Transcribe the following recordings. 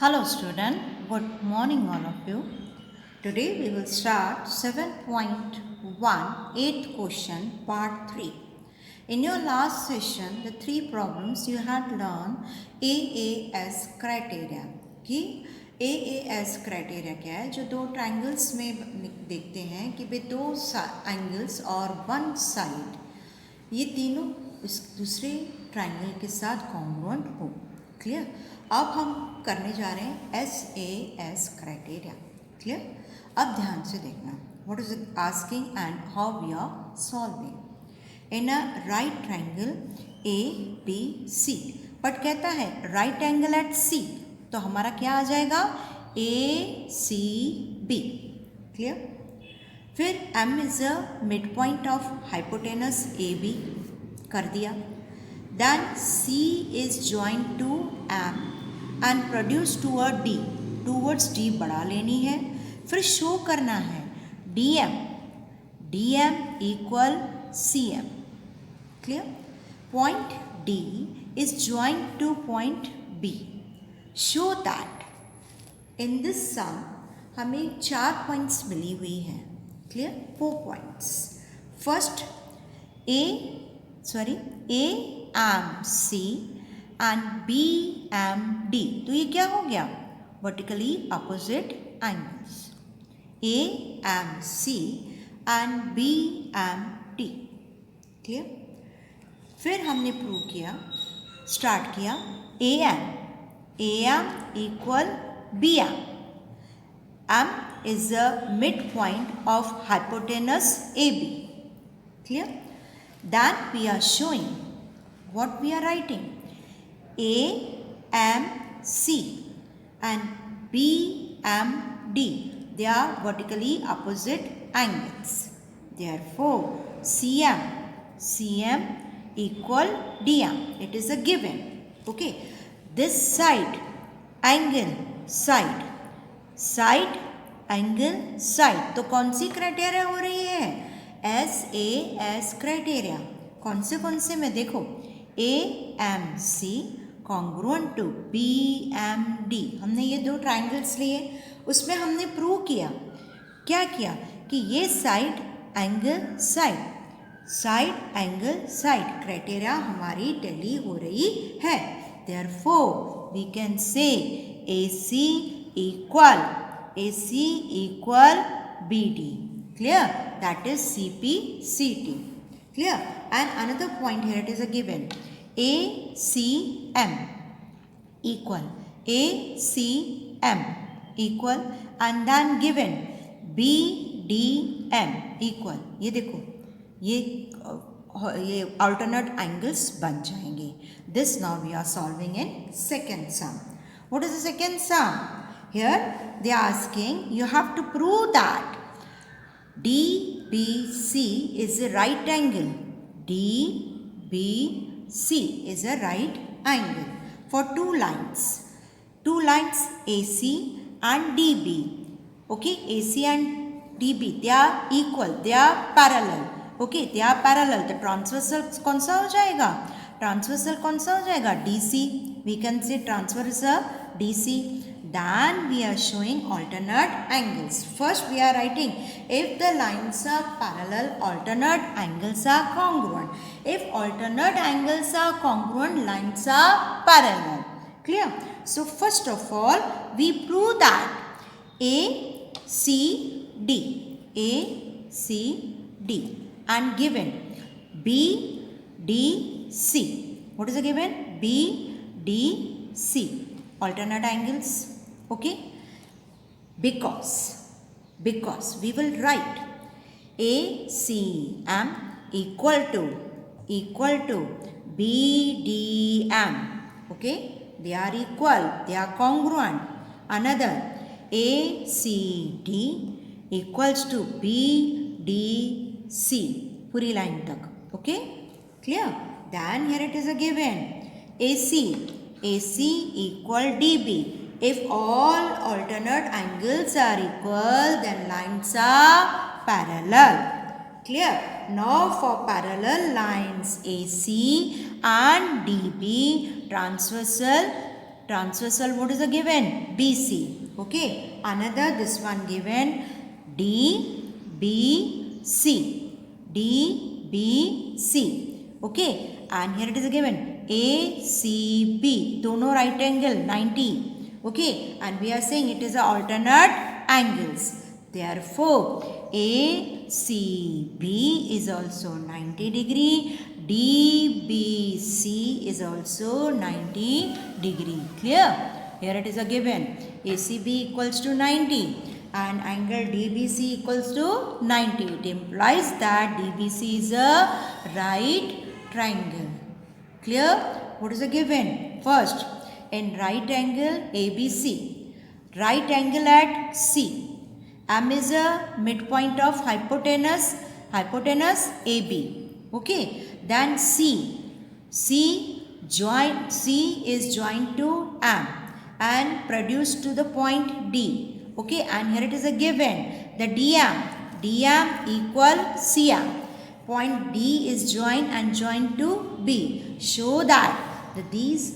Hello student, good morning all of you. Today we will start 7.1 8th question part 3. In your last session the three problems you had learned AAS criteria. कि AAS criteria क्या है? जो दो triangles में देखते हैं कि वे दो एंगल्स और वन साइड ये तीनों इस दूसरे ट्राइंगल के साथ कॉन्ग्रुएंट हो. क्लियर. अब हम करने जा रहे हैं SAS क्राइटेरिया. क्लियर. अब ध्यान से देखना what is it asking and how we are solving in a right triangle ABC. But कहता है राइट एंगल एट C, तो हमारा क्या आ जाएगा ACB. क्लियर. फिर M is a mid point of hypotenuse AB कर दिया. Then C is joined to M and produced toward D. Towards D बढ़ा लेनी है. फिर शो करना है DM equal CM. Clear? Point D is joined to point B. Show that in this sum हमें 4 points मिली हुई हैं. Clear? 4 points. First AMC and BMD. तो ये क्या हो गया? Vertically opposite angles. AMC and BMD. Clear. फिर हमने प्रूव किया, स्टार्ट किया AM equal BM. M is the midpoint of hypotenuse AB. Clear? Then we are showing what we are writing. AMC and BMD, they are vertically opposite angles. Therefore, CM equal DM. It is a given. Okay. This side, angle, side, angle, side. तो कौन सी criteria हो रही है? SAS criteria. कौन से में देखो AMC congruent to BMD. हमने ये दो ट्राइंगल्स लिए, उसमें हमने प्रूव किया, क्या किया कि ये साइड एंगल साइड क्राइटेरिया हमारी टैली हो रही है. Therefore we can say AC equal BD. Clear? That is CPCT. Clear? And another point here, it is a given. ACM equal and then given BDM equal. ये देखो ये alternate angles बन जाएंगे. This now we are solving in second sum. What is the second sum? Here they are asking you have to prove that DBC is a right angle. DBC is a right angle for two lines AC and DB. Okay, AC and DB, they are equal, they are parallel. Okay, they are parallel. The transversal कौन सा हो जाएगा? DC. We can say transversal DC. Then we are showing alternate angles. First we are writing if the lines are parallel, alternate angles are congruent. If alternate angles are congruent, lines are parallel. Clear? So first of all we prove that ACD and given BDC. What is the given? BDC. Alternate angles. Okay, because we will write ACM equal to BDM. Okay, they are equal, they are congruent. Another ACD equals to BDC पूरी line तक. Okay, clear? Then here it is a given AC equal DB. If all alternate angles are equal, then lines are parallel. Clear? Now for parallel lines AC and DB, transversal transversal, what is the given? BC. Okay, another this one given DBC. DBC. Okay, and here it is given ACB, दोनों right angle 90. Okay, and we are saying it is a alternate angles. Therefore, ACB is also 90 degree. DBC is also 90 degree. Clear? Here it is a given. ACB equals to 90 and angle DBC equals to 90. It implies that DBC is a right triangle. Clear? What is a given? First, in right angle ABC, right angle at C. M is a midpoint of hypotenuse AB. Okay, then C is joined to M and produced to the point D. Okay, and here it is a given, the DM equal CM. Point D is joined to B. Show that these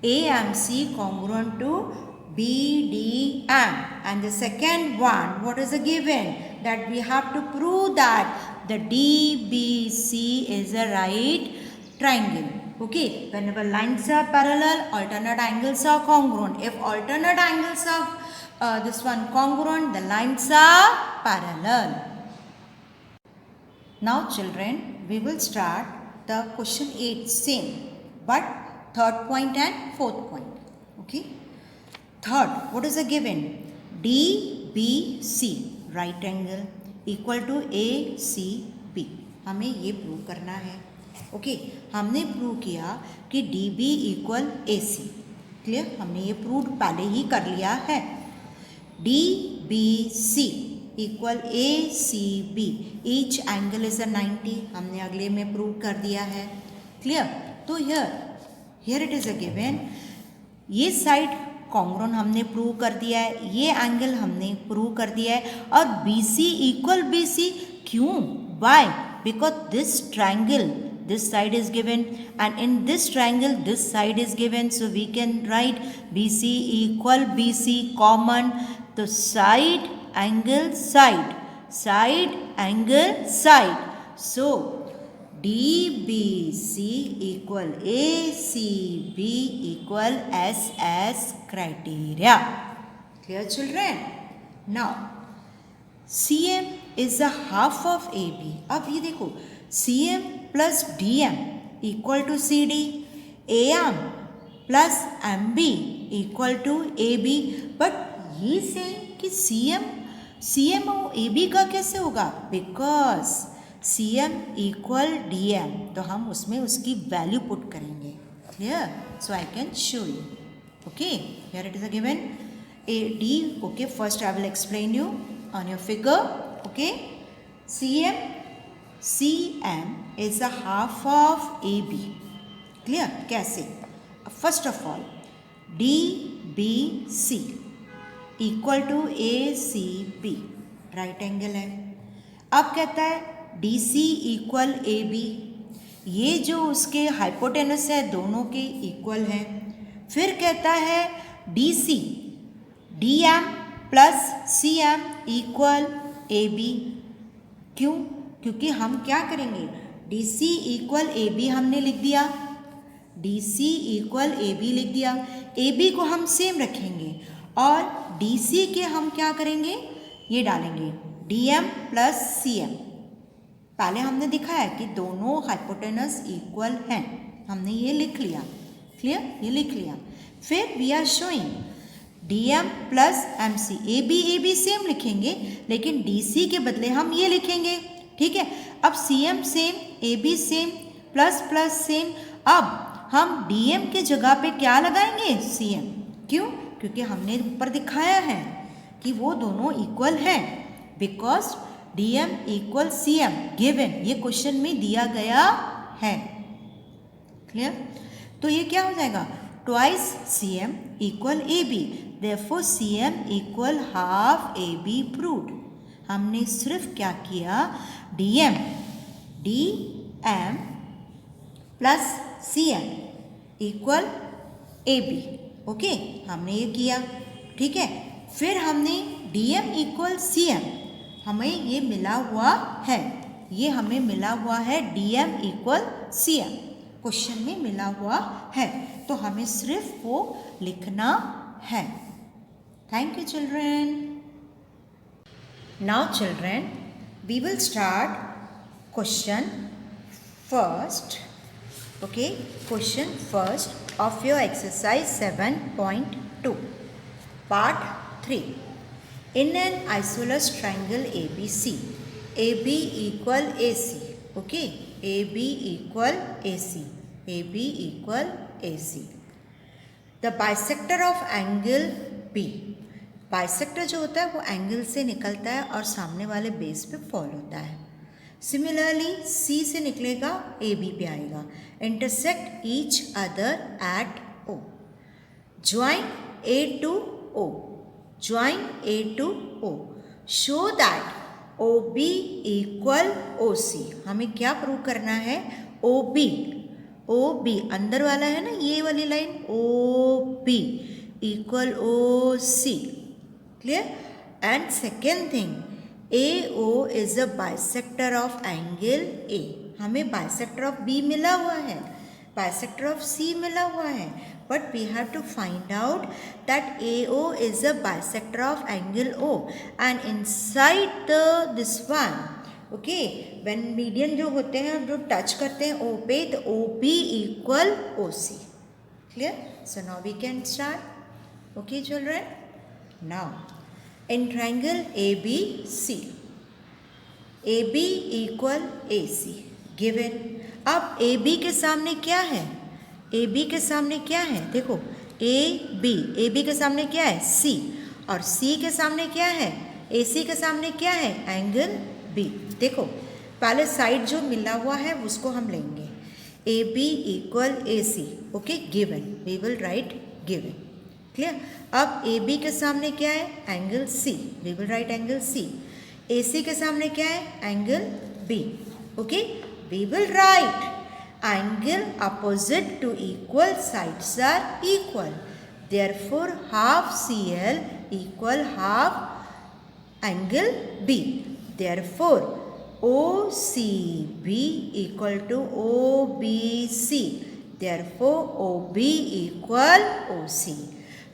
A and C congruent to BDM. And the second one, what is the given? That we have to prove that the DBC is a right triangle. Okay, whenever lines are parallel, alternate angles are congruent. If alternate angles are this one congruent, the lines are parallel. Now children, we will start the question 8 same, but third point and fourth point. Okay. Third, what is the given? DBC, right angle, equal to ACB. हमें ये prove करना है. Okay, हमने prove किया कि DB equal AC. Clear? हमने ये prove पहले ही कर लिया है. DBC equal ACB, each angle is a 90. हमने अगले में प्रूव कर दिया है. क्लियर? तो here it is a given. ये साइड कॉन्ग्रुएंट हमने प्रूव कर दिया है, ये एंगल हमने प्रूव कर दिया है, और BC इक्वल BC. क्यों? Why? Because this triangle, this side is given, and in this triangle this side is given, so we can write BC equal BC common. So side angle side, so DBC equal ACB equal SS criteria. Clear children? Now CM is a half of AB. अब ये देखो, CM plus DM equal to CD, AM plus MB equal to AB. But ये same कि CM और AB का कैसे होगा? Because CM equal DM, तो हम उसमें उसकी वैल्यू पुट करेंगे. Clear? So I can show you. Okay, here it is a given AD. Okay, first I will explain you on your figure. Okay, CM is a half of AB. Clear? कैसे? First of all, DBC equal to ACB, right angle है. अब कहता है DC equal AB. ये जो उसके hypotenuse है दोनों के इक्वल हैं. फिर कहता है DM plus CM equal AB. क्यों? क्योंकि हम क्या करेंगे, DC इक्वल AB हमने लिख दिया, DC इक्वल AB लिख दिया. AB को हम सेम रखेंगे और DC के हम क्या करेंगे, ये डालेंगे DM प्लस CM. पहले हमने दिखाया कि दोनों हाइपोटेनस इक्वल हैं, हमने ये लिख लिया. क्लियर? ये लिख लिया. फिर we are showing DM plus MC. AB same लिखेंगे, लेकिन DC के बदले हम ये लिखेंगे. ठीक है? अब CM same, AB same, plus plus same. अब हम DM के जगह पे क्या लगाएंगे? CM. क्यों? क्योंकि हमने ऊपर दिखाया है कि वो दोनों इक्वल हैं. Because DM equal CM given, ये क्वेश्चन में दिया गया है. क्लियर? तो ये क्या हो जाएगा? Twice CM equal AB. Therefore CM equal half AB proved. हमने सिर्फ क्या किया, DM plus CM equal AB. Okay, हमने ये किया, ठीक है। फिर हमने DM इक्वल CM, हमें ये मिला हुआ है, ये हमें मिला हुआ है DM इक्वल CM, क्वेश्चन में मिला हुआ है, तो हमें सिर्फ वो लिखना है। Thank you children. Now children, we will start question first, okay, question first of your exercise 7.2 part 3. In an isosceles triangle ABC, AB equal AC, okay, AB equal AC, AB equal AC. The bisector of angle B, bisector जो होता है वो angle से निकलता है और सामने वाले बेस पे फॉल होता है। सिमिलरली C से निकलेगा AB पे आएगा। Intersect each other at O, join A to O, join A to O, show that OB equal OC। हमें क्या प्रूव करना है? OB अंदर वाला है ना, ये वाली line, OB equal OC, clear. And second thing, AO is a bisector of angle A, हमें बाइसेक्टर ऑफ B मिला हुआ है, बाइसेक्टर ऑफ C मिला हुआ है, but we have to find out that AO is a bisector of angle O and inside the this one, okay, when median जो होते हैं जो टच करते हैं O पे, तो OB equal OC, clear. So now we can start, okay children. Now in triangle ABC, AB equal AC given। अब AB के सामने क्या है? AB के सामने क्या है? देखो AB के सामने क्या है? C, और C के सामने क्या है? AC के सामने क्या है? Angle B। देखो पहले साइड जो मिला हुआ है उसको हम लेंगे, AB equal AC, okay, given, we will write given, clear. अब AB के सामने क्या है? Angle C, we will write angle C। AC के सामने क्या है? Angle B, okay, we will write angle opposite to equal sides are equal, therefore half CL equal half angle B, therefore OCB equal to OBC, therefore OB equal OC।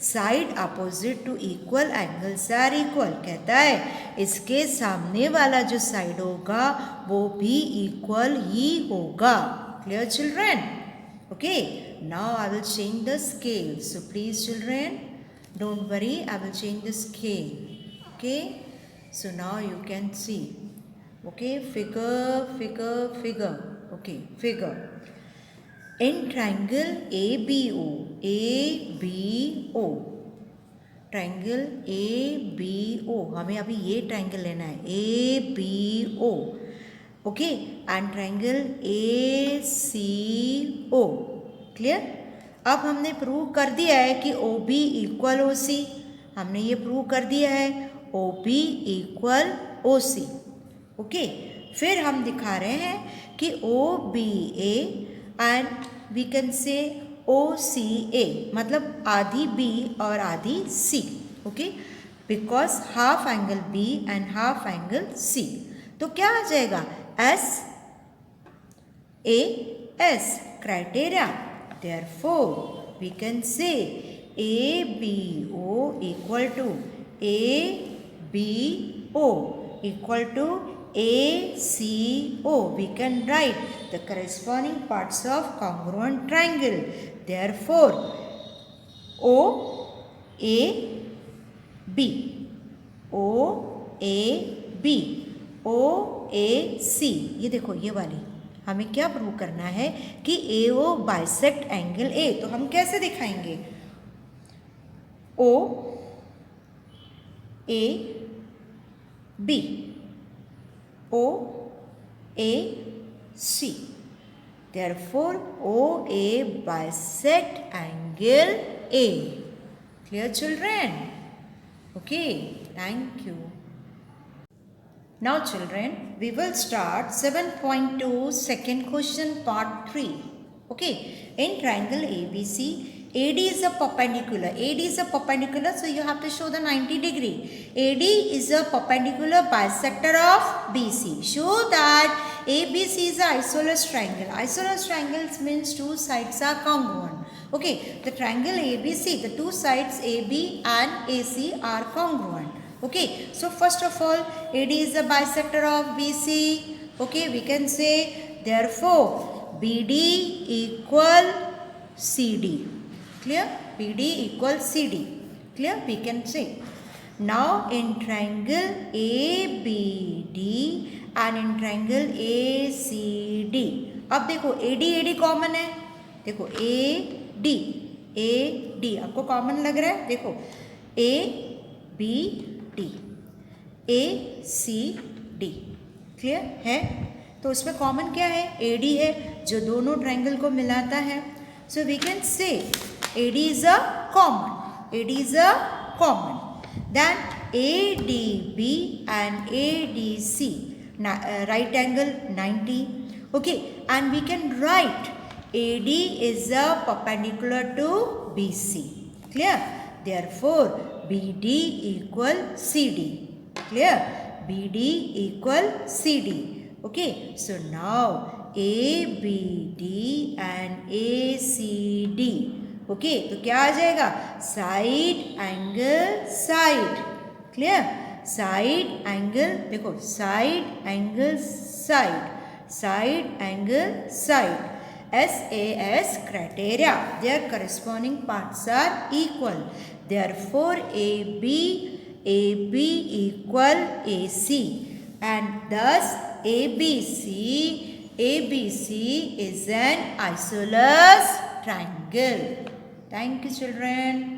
Side opposite to equal angles are equal, कहता है इसके सामने वाला जो side होगा वो भी equal ही होगा, clear children, okay. Now I will change the scale, so please children don't worry, I will change the scale, okay. So now you can see, okay, figure, okay, figure in triangle ABO, triangle ABO, हमें अभी ये triangle लेना है ABO, okay, and triangle ACO, clear. अब हमने prove कर दिया है कि OB इक्वल OC, हमने ये प्रूव कर दिया है OB इक्वल OC, ओके। फिर हम दिखा रहे हैं कि OBA and we can say OCA, मतलब आधी B और आधी C, okay, because half angle B and half angle C, तो क्या आ जाएगा? SAS criteria, therefore we can say ABO equal to ABO equal to ACO, we can write the corresponding parts of congruent triangle, therefore OAB, OAB, OAC, ये देखो ये वाली, हमें क्या प्रूव करना है कि AO बाइसेक्ट एंगल A, तो हम कैसे दिखाएंगे? OAB, OAC, therefore OA bisect angle A, clear children, okay, thank you. Now children, we will start 7.2 second question part 3, okay. In triangle ABC, AD is a perpendicular. AD is a perpendicular, so you have to show the 90 degree. AD is a perpendicular bisector of BC. Show that ABC is an isosceles triangle. Isosceles triangles means two sides are congruent. Okay, the triangle ABC, the two sides AB and AC are congruent. Okay, so first of all, AD is a bisector of BC. Okay, we can say therefore BD equal CD. Clear? BD equals CD. Clear? We can say. Now in triangle ABD and in triangle ACD. अब देखो AD AD common है. देखो AD AD आपको common लग रहा है. देखो ABD ACD. Clear है? तो उसमें कॉमन क्या है? AD है जो दोनों ट्रायंगल को मिलाता है. So we can say AD is a common. AD is a common. Then ADB and ADC, right angle 90. Okay, and we can write AD is a perpendicular to BC. Clear? Therefore, BD equal CD. Clear? BD equal CD. Okay, so now ABD and ACD. Okay, तो क्या आ जाएगा? Side angle side. Clear? Side angle, देखो side angle side, side angle side. SAS criteria, their corresponding parts are equal. Therefore AB equal AC, and thus ABC is an isosceles triangle. Thank you, children.